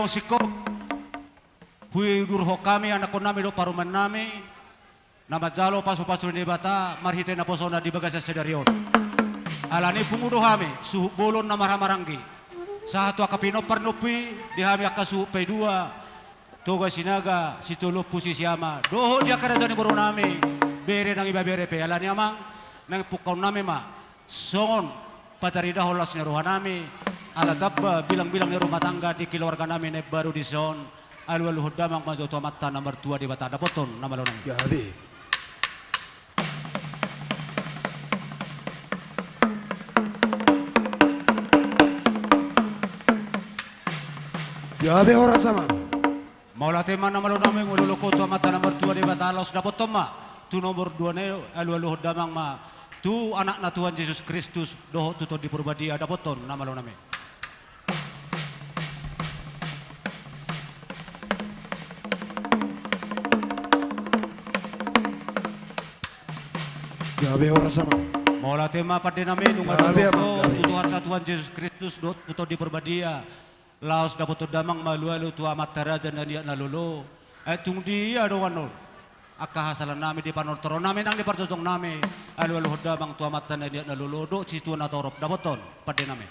siko. Hui durho kami anak ko nami do paruman nami. Nama jalo pasu-pasu ni bata marhite na posona di bagasa sedarion. Alani pungudo kami suhu bolon na marhamaranggi. Satu akapino parnopi di kami akasuhu P2. Toga sinaga situlo pusi siama. Doho dia kerajaan baru nami. Bere nang iba bere pe alani amang nang pukau nami ma. Songon patarida holas ni roha nami. Ala dabba bilang-bilang ni rumah tangga di keluarga nami ne baru di son. Alu-alu hodamang majoto mata nomor 2 di bata ada poton nama lonang. Gabi. Gabi ora sama. Maula tema nama lonang ngululu koto mata nomor 2 di bata alos da poton ma. Tu nomor 2 ne alu-alu hodamang ma. Tu anak na Tuhan Yesus Kristus doho tuto di purbadi ada poton nama lonang. Gabi ora sama. Mola tema pada nami nungal Tuhan Tuhan Yesus Kristus dot puto di perbadia. Laos dapat damang malu-alu tua mataraja dan dia nalulu. Tung dia doan Aka hasalan nami di panor toro nami nang di parjojong nami. Alu-alu damang tua mata dan dia nalulu do si tuan atorop dapoton pada nami.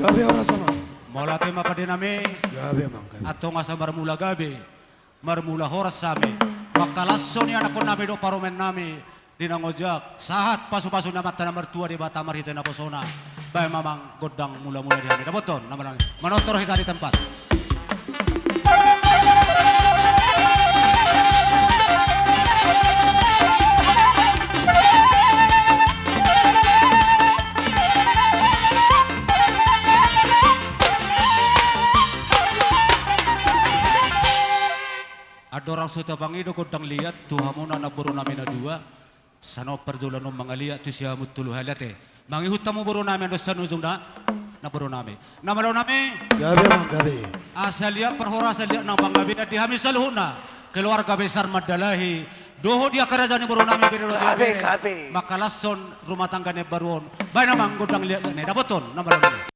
Gabi ora sama. Mola tema pada nami. Gabi emang gabi. Atau ngasa marmula gabi. Marmula horas sami. Makalaso ni anak ko nami do paromen nami. Dinangojak. Sahat pasu-pasu na mata nomor 2 di bata marhita na posona. Bay mamang godang mula-mula di kami. Dapoton nama nami. Manotor hika di tempat. Ada orang sudah pangido kodang lihat tuhamuna na buru namin na 2 sano perjulan ng mga lihat tu siya mutulu halate mangihut tamu buru namin do sa nuzong na buru namin namalaw namin Gabi emang gabi. asalya perhora asalya ng pangabi na dihamis sa luhuna keluarga besar Madalahi doho dia kerajaan buru namin Gabi. makalason rumah tangga ne baruon bay namang godang lihat ne dapoton namalaw namin.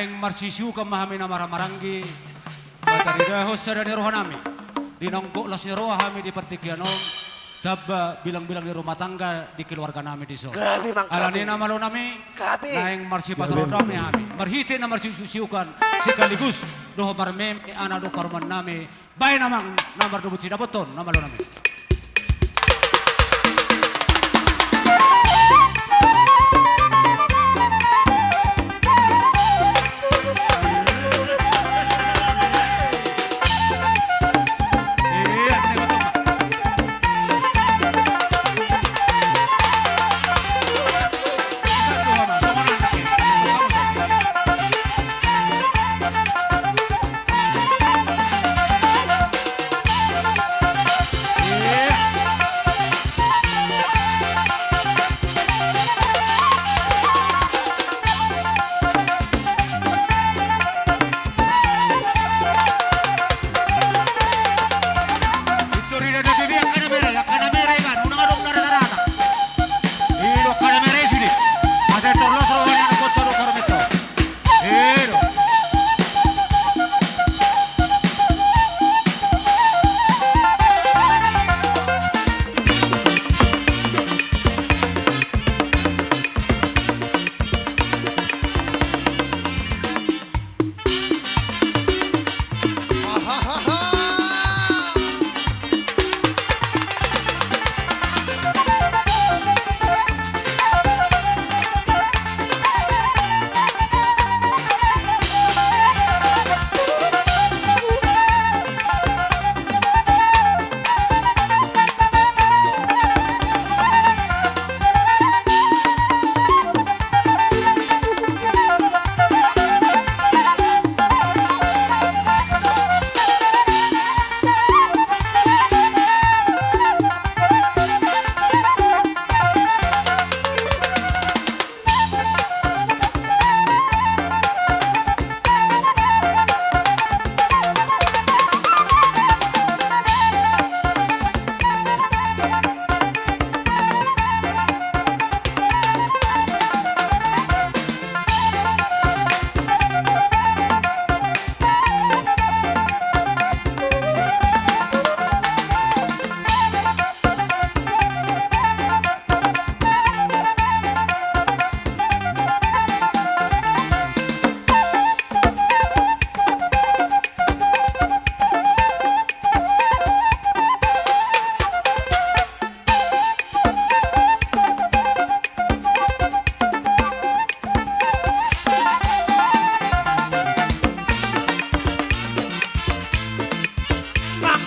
naing marsisiu kamahami na maramaranggi batari dahos sa dani rohanami dinonggok las ni rohami di pertikianom dabba bilang-bilang di rumah tangga di keluarga nami di so Grabe mang alani gabi. na malo nami Gabi. naing marsi Gabi, pasarodam ni Mang hami marhite na marsisiukan sekaligus doh marmem ana do paruman nami bay namang namar dubut sidapoton na malo nami.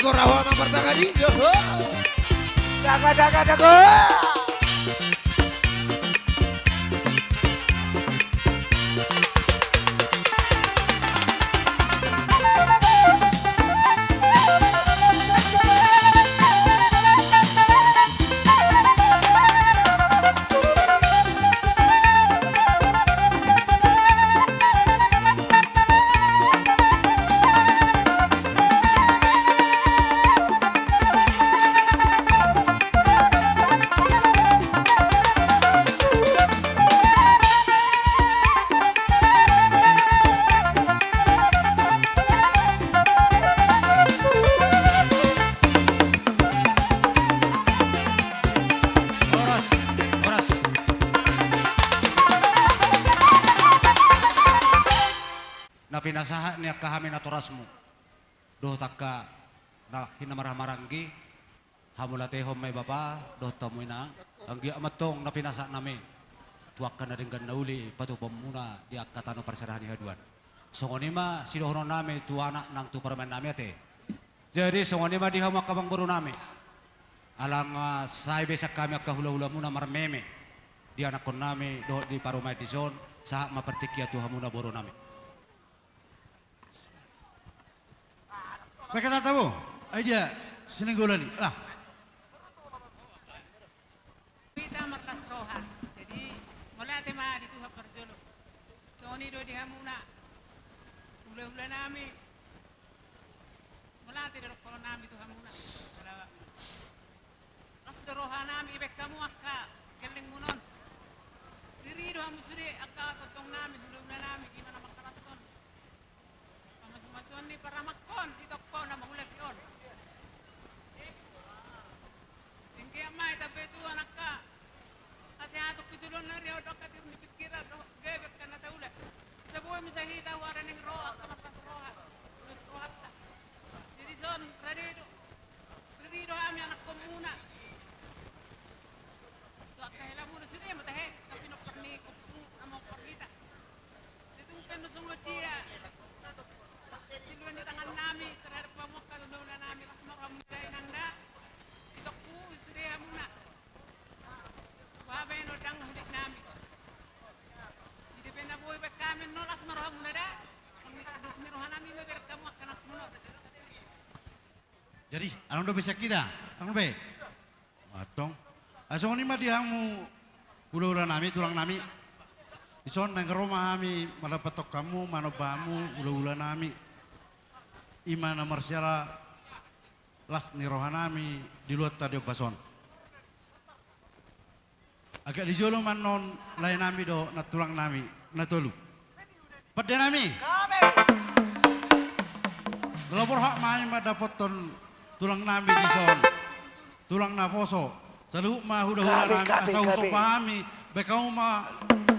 Rawa mang pertangani. Daga daga daga. Pinasahan niya kami na torasmo. Doh takka na hinamarang-maranggi. Hamulateho may baba. Doh tamoy na. Ang giamatong na pinasa namin. Tuwak ka na rin nauli. Patupam muna di akatano parsarahan ni Haduan. So ngunima sinuhunon namin tuwana ng tuparaman namin ate. Jadi so ngunima di hamak kabang buro namin. Alang saibe sa kami kahula-hula muna marmeme. Di anak kon namin doh di parumay di zon. Sa mapertikya tuha muna buro namin. Mereka tak tahu, aja sinenggolan ni lah. Kita maklas roha, jadi mulai tema di tuha perjolo. Soni do di hamuna, ula nami, mulai tidak kalau nami tuha hamuna. Las roha nami ibek kamu akka keling munon. Diri do hamu sudah akka totong nami ula nami gimana maklas Masoni para makon, dito ko na magulat yun. Tinggi amay, tabi ito anak ka. Kasi ato kitulon na rin, dok katir ni pikira, geber ka na taulat. Sa buhay mo sa hita, wara ng roha, kamatas roha. Lus roha ta. Jadi son, radido kami anak ko muna. So, kahila muna sila, matahe, kapinokpak ni kupung among pagkita. Itong penusungod dia, siluan tangan namin, terhadap pamukha na namin, mas makamuday nang na. Ito po, isuriya muna. Wabay no dang hulik namin. Hindi pa na buhay pa kami, no, las marohang muna da. Kung mirohan namin, magar kamu akan aku muna. Jadi, anong doon bisa kita? Anong be? Matong. Aso ni madihang mo ula-ula nami, tulang nami. Ison nang rumah kami, madapatok kamu, manobamu, ula-ula nami. Ima na marsyara las nirohan nami di luar tadio bason. Agak dijolo man non lain nami do na tulang nami, na tolu. Pada nami. Kalau berhak main madapat ton tulang nami di son, tulang naposo. Selalu mah hula-hula nami, asal usop pahami, bekau mah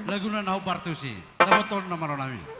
laguna nahu partusi. Dapat ton nama nami.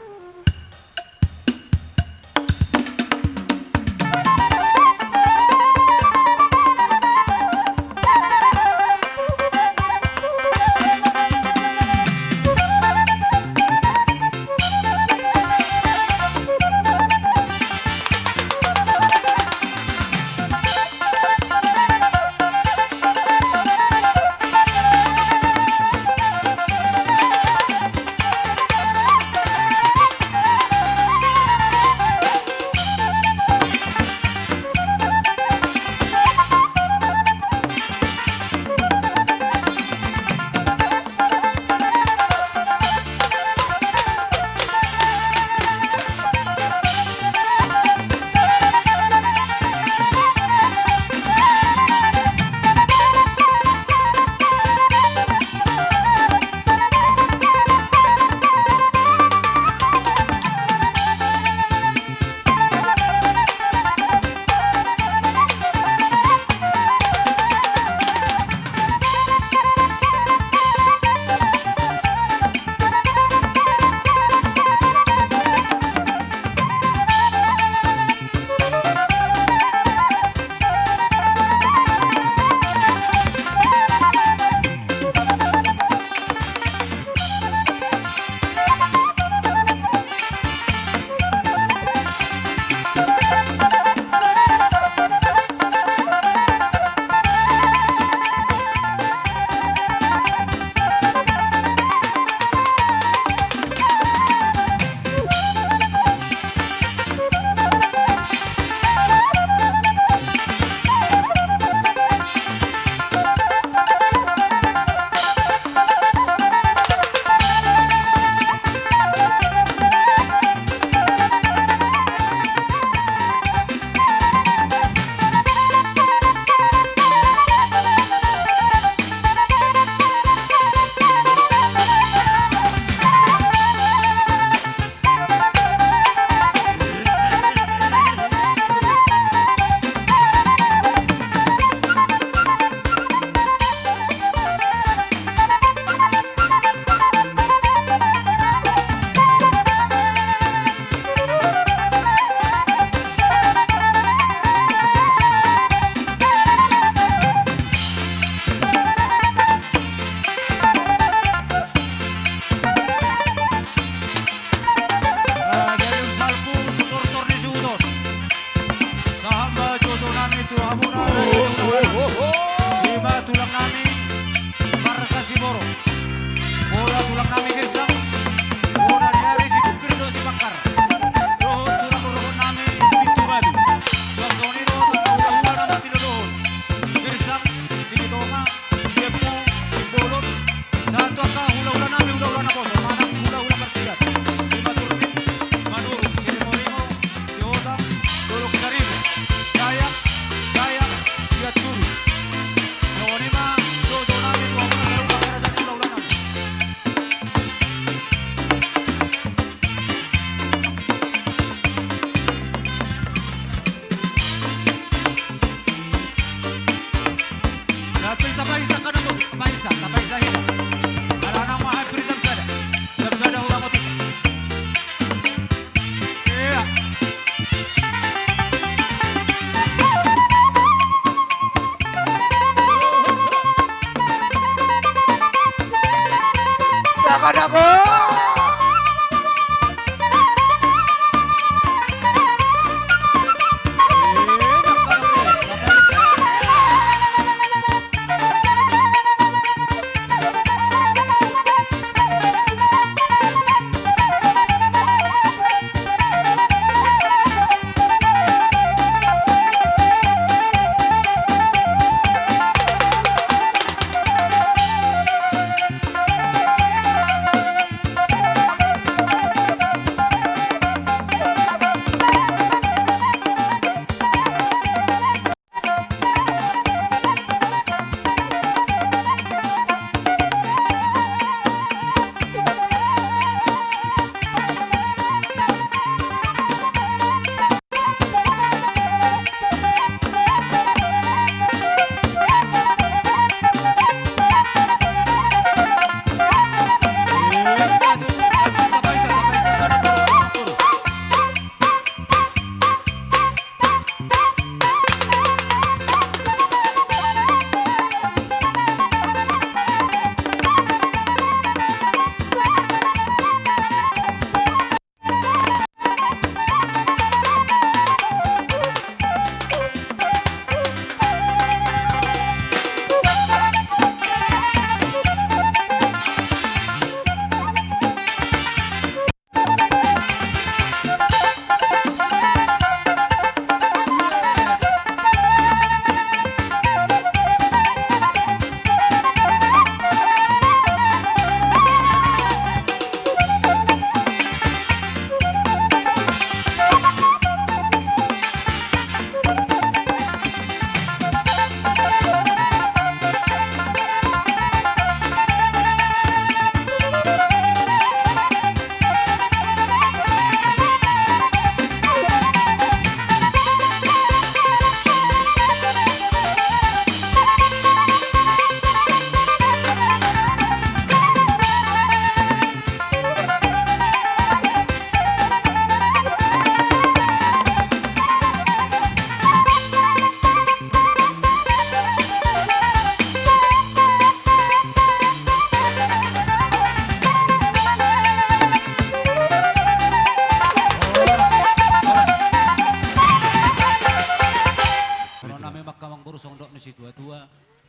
Daga daga.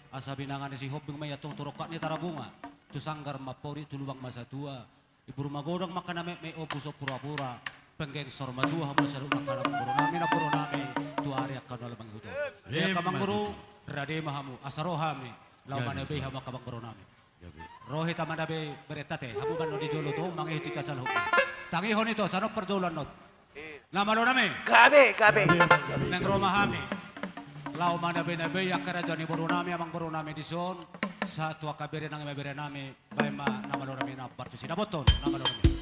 Asa binangan si Hoping may atong turokat ni Tarabunga. Tu sanggar mapori tulubang masa tua. Ibu rumah godang makan may opus o pura-pura. Penggeng sorma tua masaru makan puro nami tu ari akan lamang hudo. Dia kamang guru rade mahamu asarohami lawan be hama kamang guru nami. Rohi tamanabe beretate hamu ban di jolo to mangi ti tasal hop. Tangi hon ito sanok perjolan not. Nama lo nami? Gabe. Nang romahami. Lau mana bena beya kerajaan ibu nami amang baru nami di son satu akabere nang mebere nami baima nama lo nami na partu sida boton nama lo nami.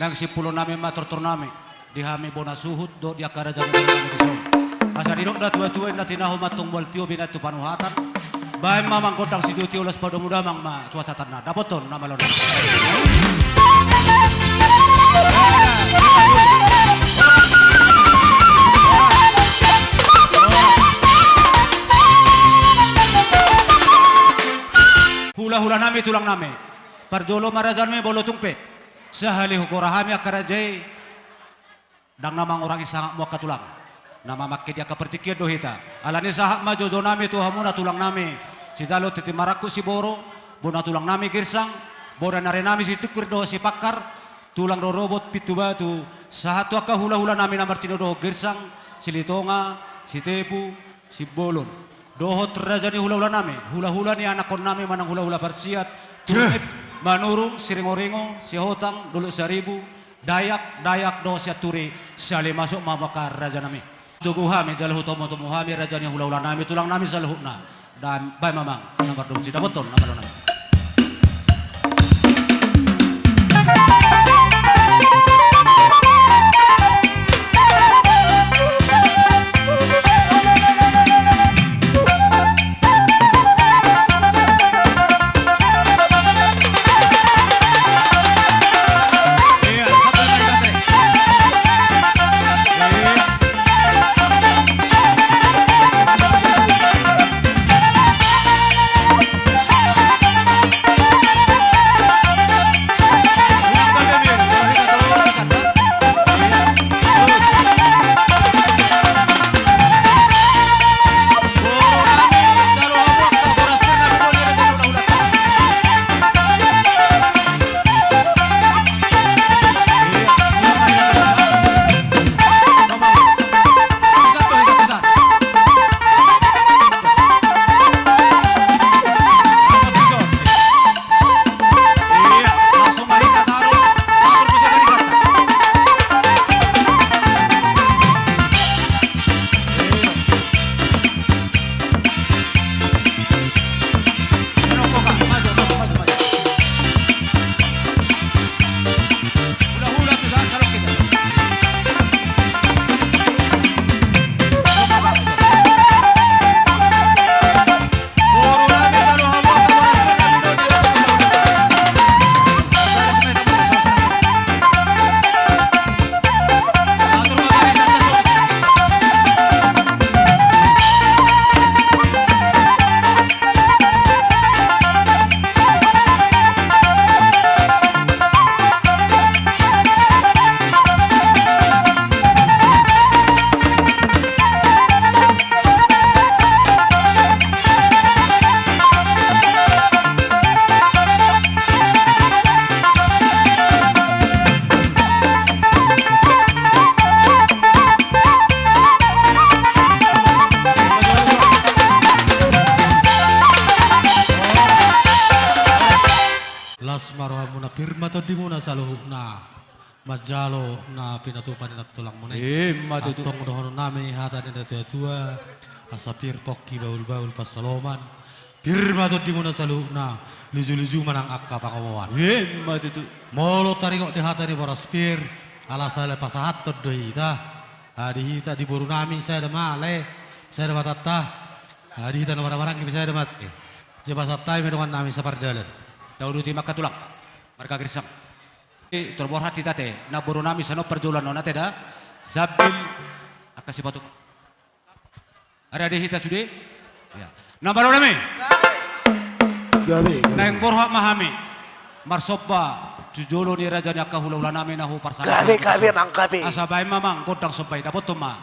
kang sipulo nami maturtur nami dihami bona suhut do dia karajaan nami disol asa dinok da tua-tua na tinahu matung bol tio binatu panuhatan bae mamang kodang si juti ulas pada muda mang ma cuaca tanah dapoton nama lona hula-hula nami tulang nami parjolo marazan me bolo tungpe sahali hukorahami akarajai dang namang orang isangak mo katulang nama makke dia kapertikian dohita alani sahak majojo nami tuhamuna tulang nami si jalo titi maraku si boro bona tulang nami girsang bona nare nami si tukur do si pakar tulang do robot pitu batu sahatu aka hula-hula nami namar tino do girsang si litonga si tepu si bolon dohot rajani hula-hula nami hula-hula ni anakon nami manang hula-hula parsiat turip manurung siringo-ringo si hotang dulu seribu dayak do si aturi sali masuk mamakar raja nami tuguhami jalahu tomo hami rajani hula-hula nami tulang nami salahuna dan bay mamang namar do cita beton namar nami Marhamuna pirma to dimuna saluhna majalo na pinatupan na tulang mo na atong dohono nami hatan na tua asapir toki baul pasaloman pirma to dimuna saluhna luju manang akka pakawawan matutu molo taringok di hatan ni boraspir ala sale pasahat to doita adi hita di boru nami saya ada male saya ada matata adi hita na barang kita saya ada mat jebasatai medongan nami sapardalan tahu duti makatulang marka girsang terbor hati tate na buru nami sano perjulan nona teda zabil akasi batu ada di hita sude ya na baru nami gabe na yang borhak mahami marsopa jujolo ni raja ni akahula nami nahu parsana gabe mang gabe asabay mamang kodang sopai dapat toma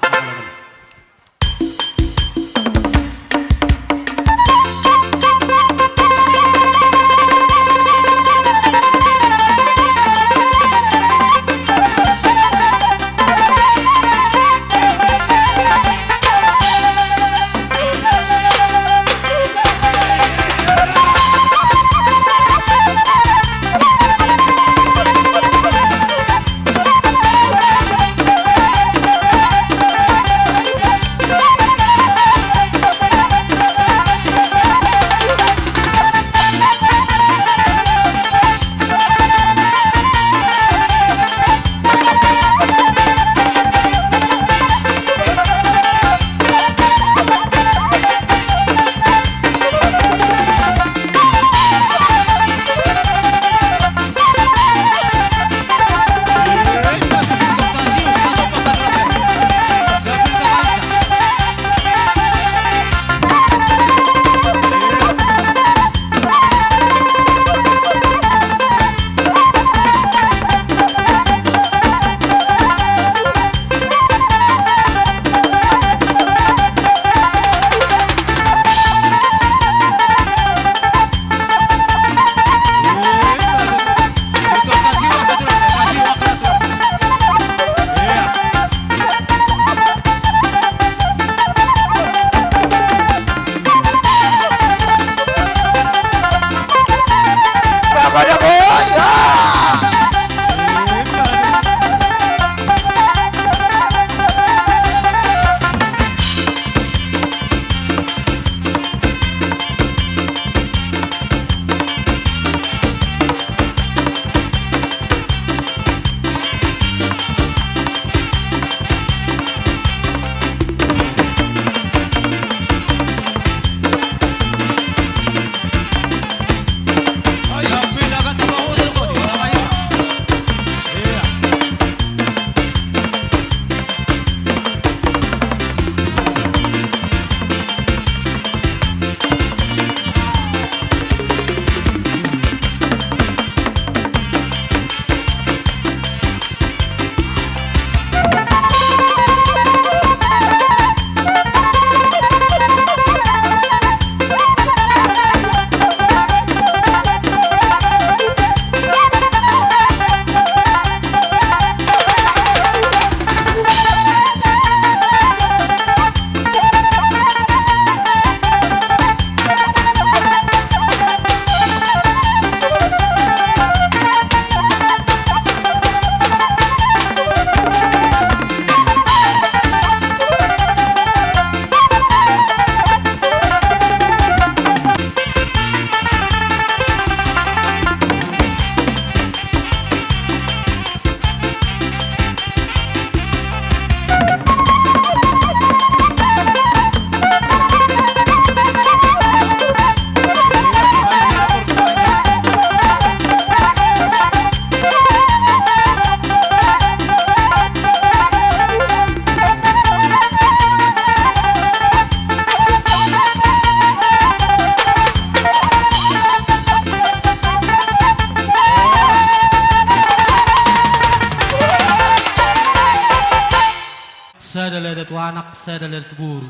saya adalah tu anak, saya adalah tu guru.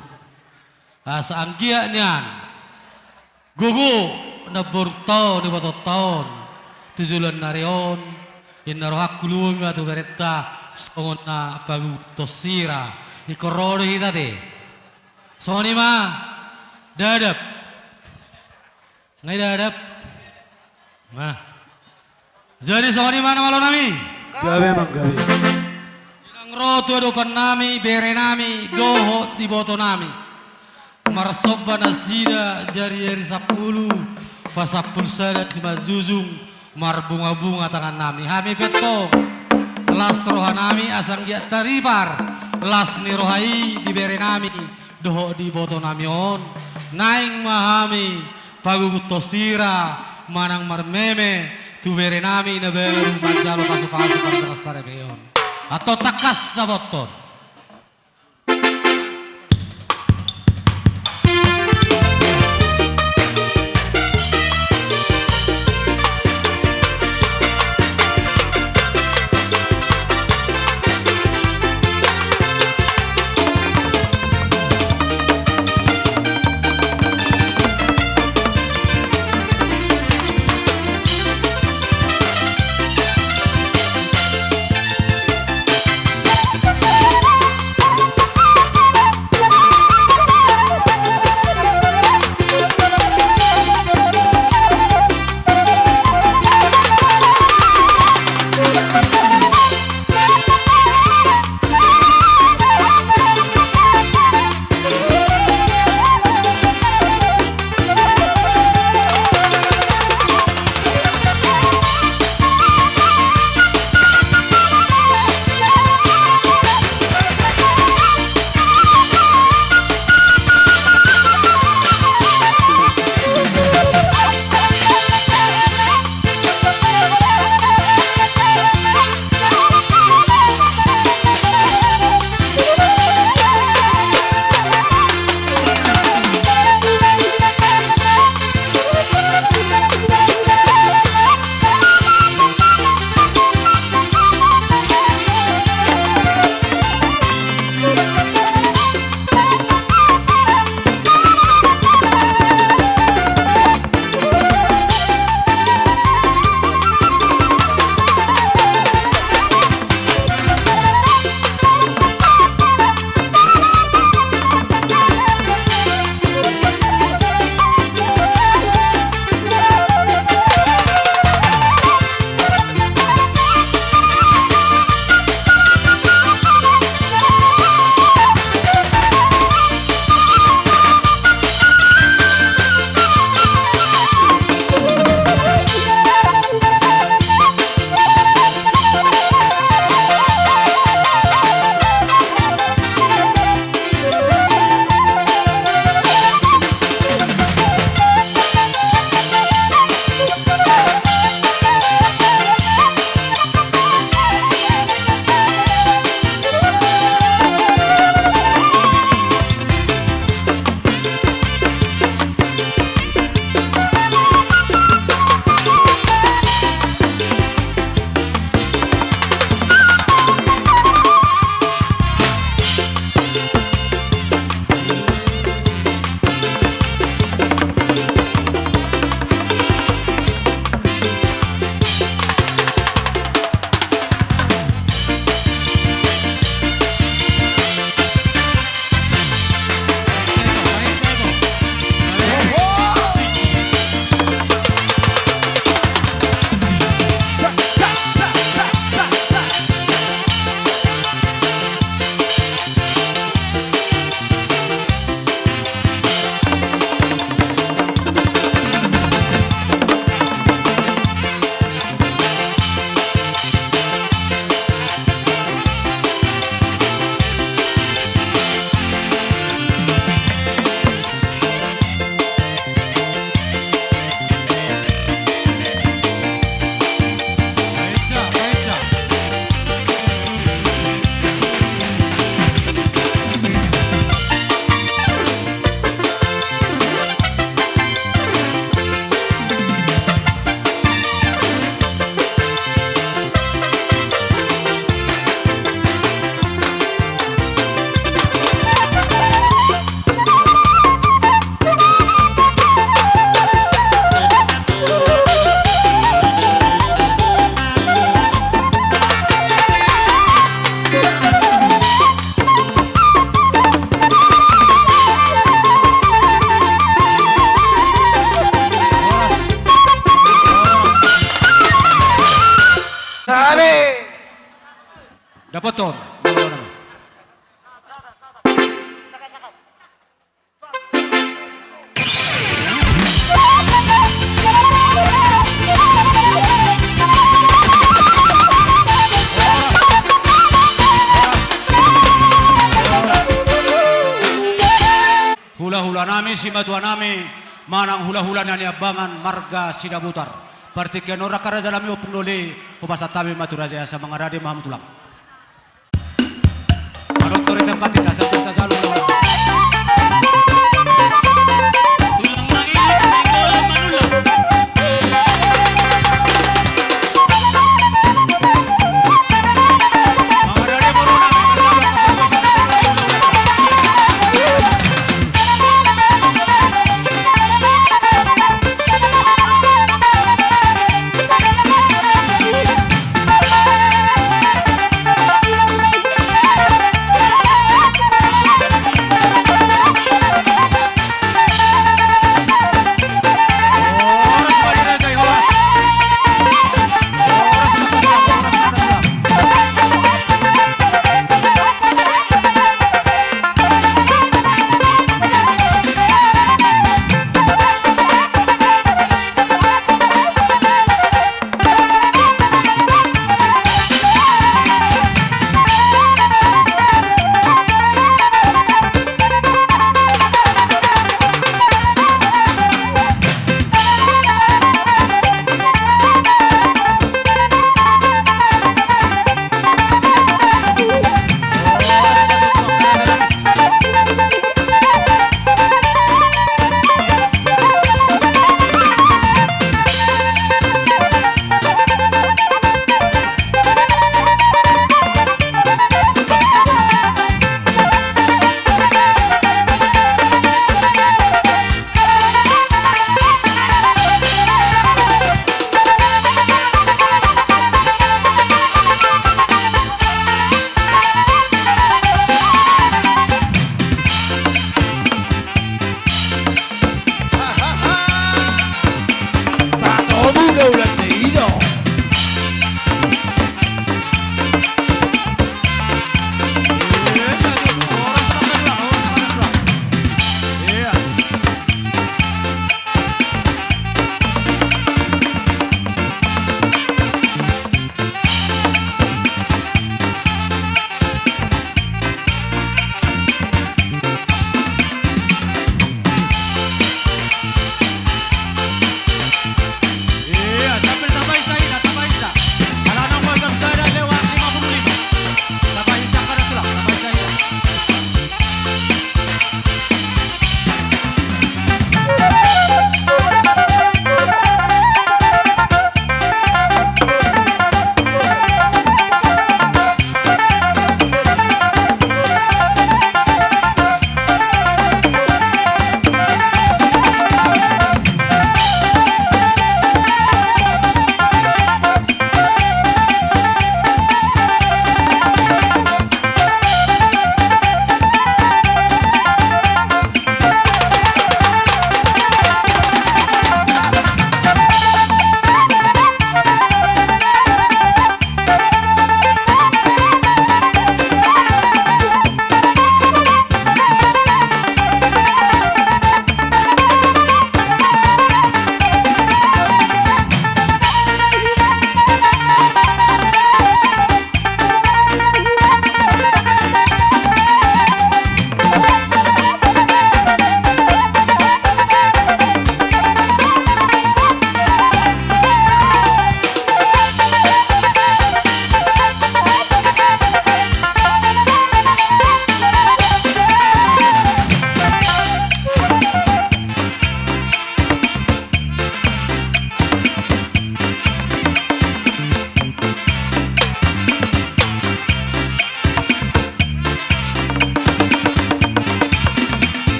Asa anggia nian. Gugu na burto ni bato taon. Tujulan narion. Inarohak kulung atu vereta songon na pagu tosira. Ikororo kita te. Soni ma dadap. Ngai dadap. Mah. Jadi soni mana malo nami? Gawe mang gawe. Roto dopan nami, bere nami, doho di boto nami. Marsoba nasida jari 10, fasapul sada cima juzung, marbunga-bunga tangan nami. Hami petong, las roha nami asang dia taripar, las ni rohai di bere nami, doho di boto nami on. Naing mahami, pagugut tosira, manang marmeme, tu bere nami na beru majalo pasu-pasu para beyon. Atau takas na boton. Kami. Dapat ton. Mula nami. Hula-hula nami si matua nami manang hula-hula nani abangan marga sidabutar. Partikan ora karaja nami opnoli upasa tami maturaja sa mga radi mahamutulang. Manok tori tempat tidak sa jalur. Tulang mangilit, menggolam manulang. Mga radi marunang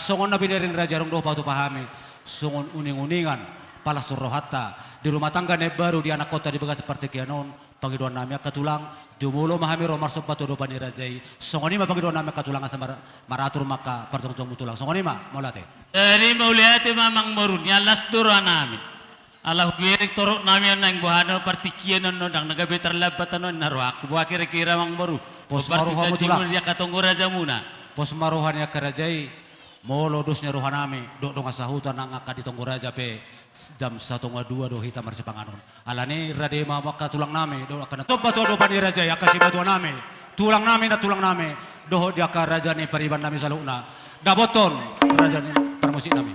songon na biniring raja rong do patu pahami. Songon uning-uningan palas rohata di rumah tangga ne baru di anak kota di Bagas seperti kianon pangiduan nami katulang jumulo mahami romar sobat do pani rajai. Songon ima pangiduan nami katulang asa maratur maka pertong mutulang. Songon ima molate. Dari mauliate mamang marunya las duro nami. Allah girik torok nami nang buhano partikian no dang nagabe terlabatan no naro aku buah kira-kira mang baru. Pos maruha mo tulang. Dia katonggo raja muna. Pos maruhan ya kerajai molo dosnya rohanami dok dong asahutan nang akad di tonggo raja pe jam 1.2 do hita marsi panganon. Alani rade mama tulang nami do akan coba to do pani raja ya kasih batuan nami. Tulang nami do dia ka raja ni pariban nami saluna. Daboton raja ni permusik nami.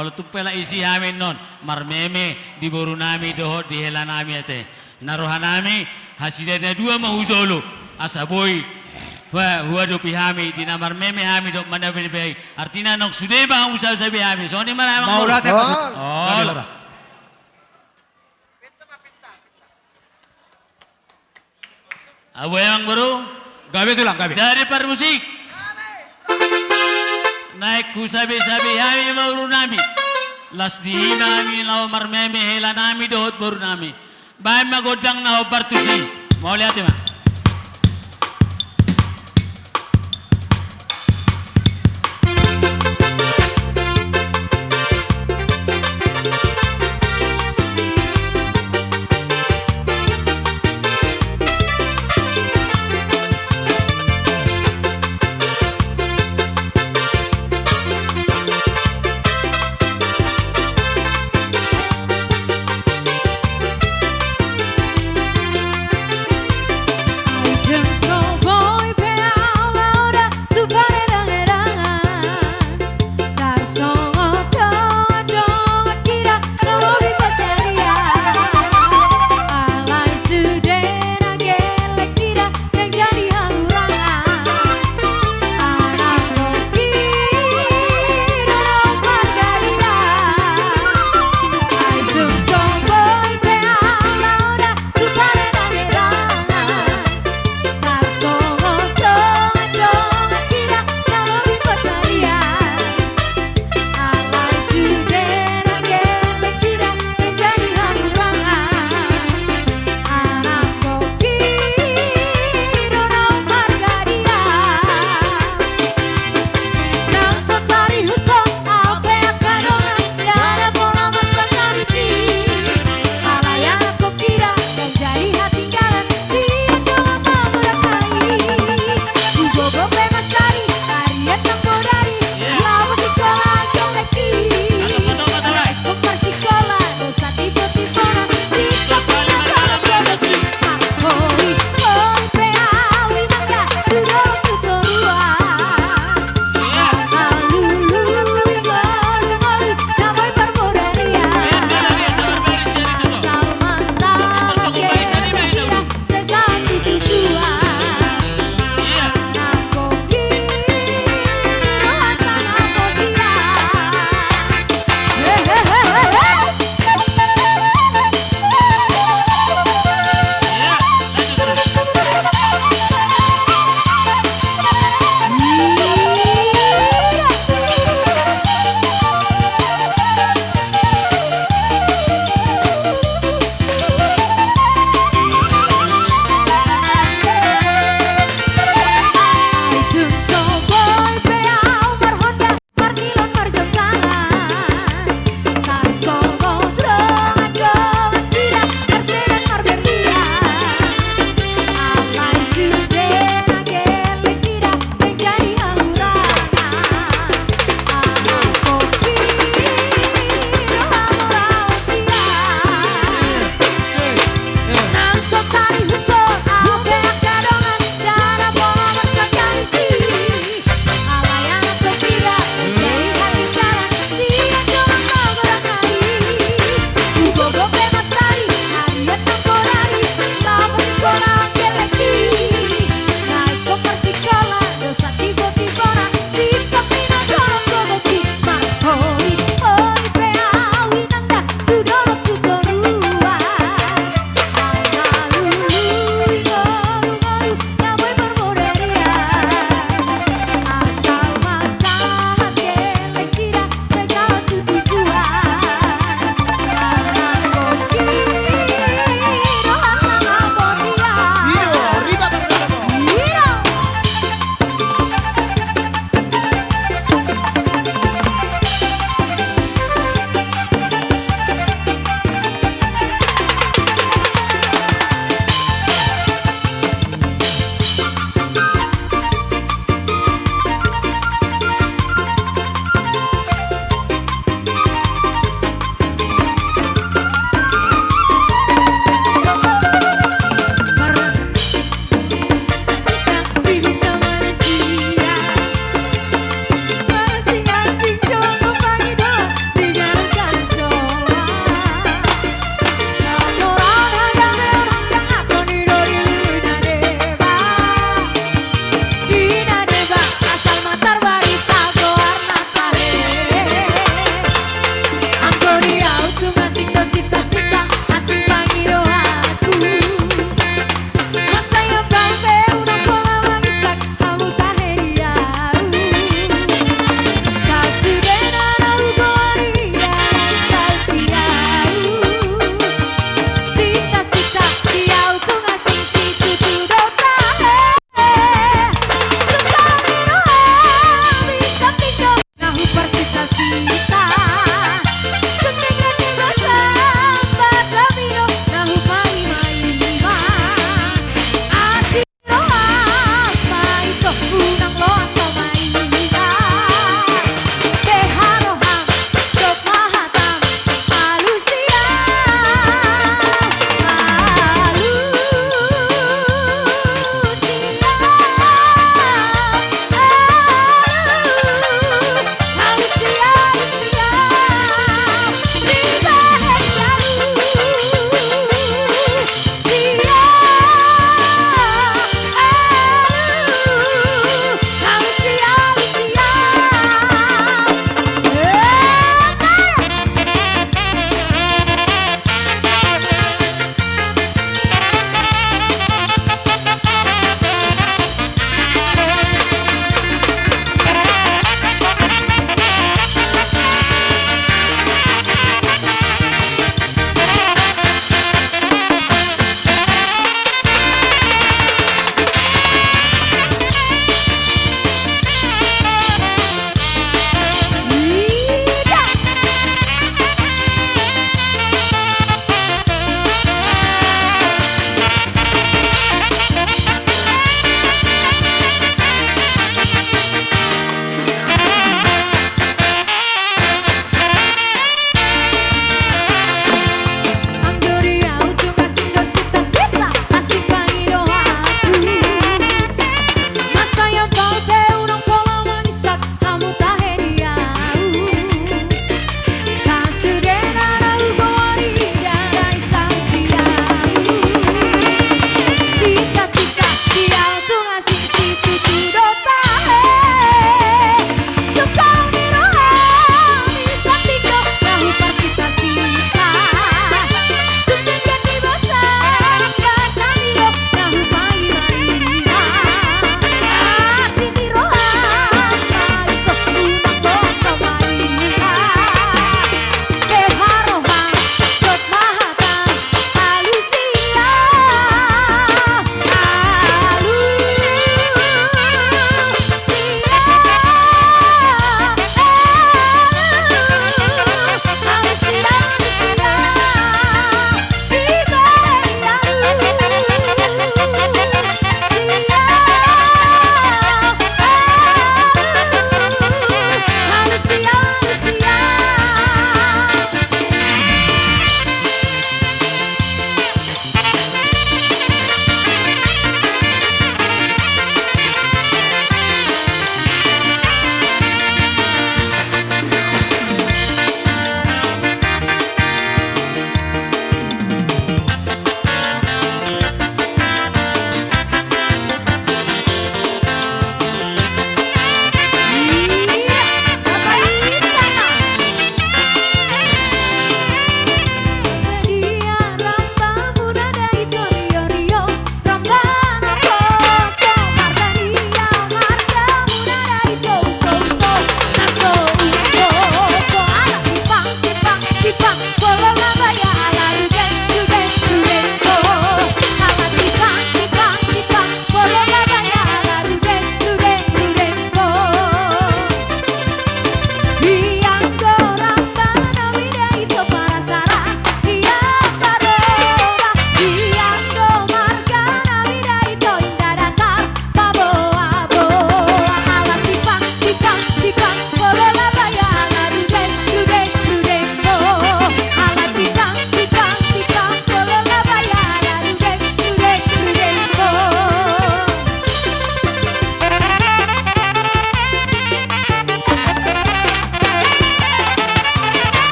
Malu tumpela isi amin non. Marmeme di boru nami doho di hela nami ate. Naruhan nami hasilnya dua mahuzolo. Asaboy. Wah, huwa do pihami di namar meme hami do mana bini artinya nok sudah bang usah usah pihami. So ni mana emang Maulat ya. Oh, Laras. Abu emang baru Gabe tulang gabe. jadi permusik. Naik ku sabi-sabi hami baru nami. Las di nami lau marmeme hela nami dohot baru nami. Baik magodang na partusi. Mau lihat ya, Mak?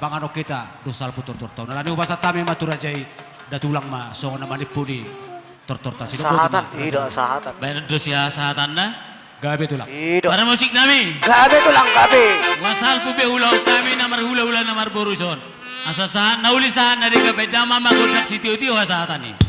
pangano kita dosal putor tortau. Nalani ubasa tami maturajay datulang ma so na manipuni tortorta sino. Sahatan, tidak sahatan. Bayan dosya sahatan na. Gabi tulang. Tidak. Para musik nami. Gabi tulang gabi. Wasal po be ulaw kami na marhula-hula na marboruson. Asa sa naulisahan na rin kapay dama magodak si tiyo-tiyo ha sa atan eh.